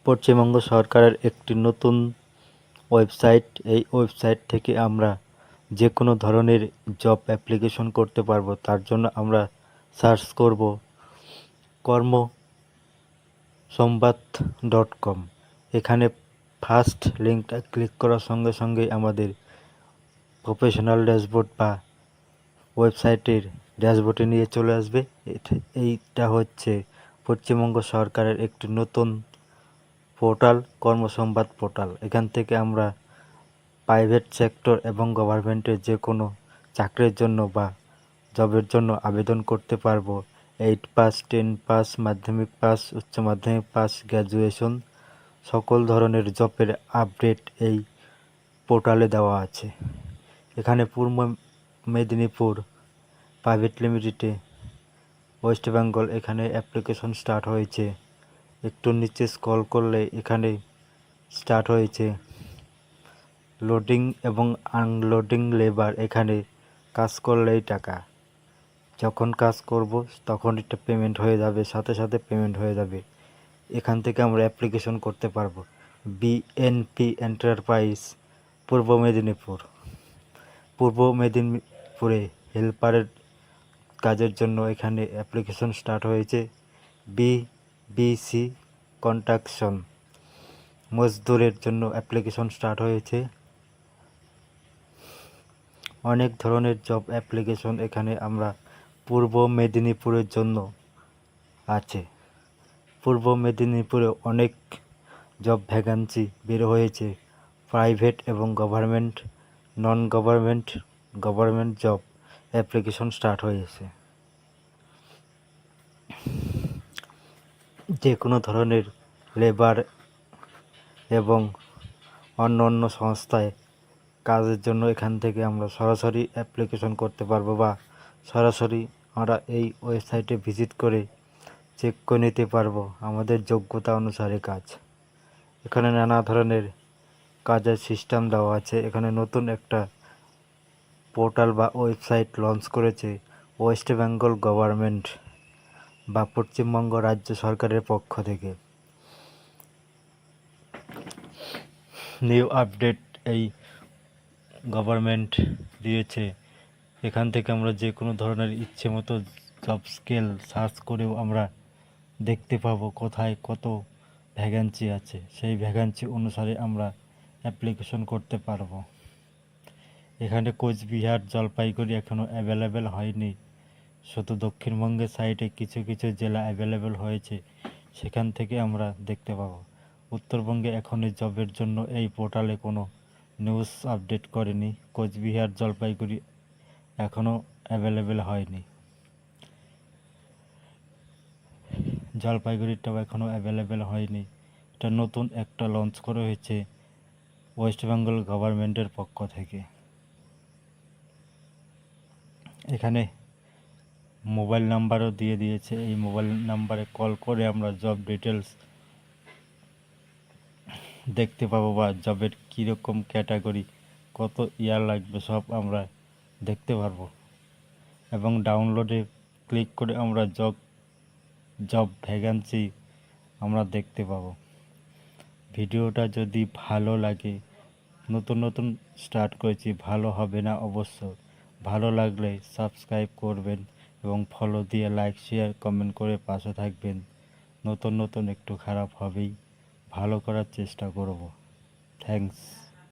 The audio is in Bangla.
পশ্চিমবঙ্গ সরকারের একটি নতুন ওয়েবসাইট। এই ওয়েবসাইট থেকে আমরা যে কোনো ধরনের জব অ্যাপ্লিকেশন করতে পারবো। তার জন্য আমরা সার্চ করব কর্মসংবাদ.com। এখানে ফার্স্ট লিঙ্কটা ক্লিক করার সঙ্গে সঙ্গেই আমাদের প্রফেশনাল ড্যাশবোর্ড বা ওয়েবসাইটের ড্যাশবোর্ডে নিয়ে চলে আসবে। এইটা হচ্ছে পশ্চিমবঙ্গ সরকারের একটি নতুন পোর্টাল, কর্মসংবাদ পোর্টাল। এখান থেকে আমরা প্রাইভেট সেক্টর এবং গভর্নমেন্টের যে কোনো চাকরির জন্য বা জবের জন্য আবেদন করতে পারবো। 8 পাস, 10 পাস, মাধ্যমিক পাস, উচ্চ মাধ্যমিক পাস, গ্র্যাজুয়েশন, সকল ধরনের জবের আপডেট এই পোর্টালে দেওয়া আছে। এখানে পূর্ব মেদিনীপুর প্রাইভেট লিমিটেডে ওয়েস্ট বেঙ্গল এখানে অ্যাপ্লিকেশন স্টার্ট হয়েছে। একটু নিচে স্ক্রল করলে এখানে স্টার্ট হয়েছে লোডিং এবং আনলোডিং লেবার। এখানে কাজ করলেই টাকা, যখন কাজ করব তখন এটা পেমেন্ট হয়ে যাবে, সাথে সাথে পেমেন্ট হয়ে যাবে। এখান থেকে আমরা অ্যাপ্লিকেশন করতে পারবো। বিএনপি এন্টারপ্রাইজ পূর্ব মেদিনীপুরে হেল্পারের কাজের জন্য এখানে অ্যাপ্লিকেশন স্টার্ট হয়েছে। বিবিসি কনস্ট্রাকশন মজদুরের জন্য অ্যাপ্লিকেশন স্টার্ট হয়েছে। অনেক ধরনের জব অ্যাপ্লিকেশন এখানে আমরা পূর্ব মেদিনীপুরের জন্য আছে। পূর্ব মেদিনীপুরে অনেক জব ভ্যাকান্সি বের হয়েছে। প্রাইভেট এবং government, non government job application start হয়েছে। যে কোনো ধরনের লেবার এবং অন্য অন্য সংস্থায় কাজের জন্য এখান থেকে আমরা সরাসরি অ্যাপ্লিকেশন করতে পারবো, বা সরাসরি আমরা এই ওয়েবসাইটে ভিজিট করে চেক করে নিতে পারবো আমাদের যোগ্যতা অনুসারে কাজ। এখানে নানা ধরনের কাজের সিস্টেম দেওয়া আছে। এখানে নতুন একটা পোর্টাল বা ওয়েবসাইট লঞ্চ করেছে ওয়েস্ট বেঙ্গল গভর্নমেন্ট বা পশ্চিমবঙ্গ রাজ্য সরকারের পক্ষ থেকে। নিউ আপডেট এই গভর্নমেন্ট দিয়েছে। এখান থেকে আমরা যে কোনো ধরনের ইচ্ছে মতো জব স্কিল সার্চ করেও আমরা দেখতে পাবো কোথায় কত ভ্যাকান্সি আছে। সেই ভ্যাকান্সি অনুসারে আমরা অ্যাপ্লিকেশন করতে পারবো। এখানে কোচবিহার, জলপাইগুড়ি এখনও অ্যাভেলেবেল হয়নি। শুধু দক্ষিণবঙ্গের সাইডে কিছু কিছু জেলা অ্যাভেলেবেল হয়েছে, সেখান থেকে আমরা দেখতে পাবো। উত্তরবঙ্গে এখনই জবের জন্য এই পোর্টালে কোনো নিউজ আপডেট করেনি। কোচবিহার, জলপাইগুড়ি এখনও অ্যাভেলেবেল হয়নি। জলপাইগুড়িটাও এখনও অ্যাভেলেবেল হয়নি। এটা নতুন একটা লঞ্চ করা হয়েছে ওয়েস্ট বেঙ্গল গভর্নমেন্টের পক্ষ থেকে। এখানে মোবাইল নাম্বারও দিয়ে দিয়েছে। এই মোবাইল নাম্বারে কল করে আমরা জব ডিটেলস দেখতে পাবো, বা জবের কীরকম ক্যাটাগরি, কত ইয়ার লাগবে সব আমরা দেখতে পারবো। এবং ডাউনলোডে ক্লিক করে আমরা জব ভ্যাকান্সি আমরা দেখতে পাবো। ভিডিওটা যদি ভালো লাগে, নতুন নতুন স্টার্ট করেছি, ভালো হবে না অবশ্য। ভালো লাগলে সাবস্ক্রাইব করবেন এবং ফলো দিয়ে লাইক, শেয়ার, কমেন্ট করে পাশে থাকবেন। নতুন নতুন একটু খারাপ হবেই, ভালো করার চেষ্টা করব। থ্যাঙ্কস।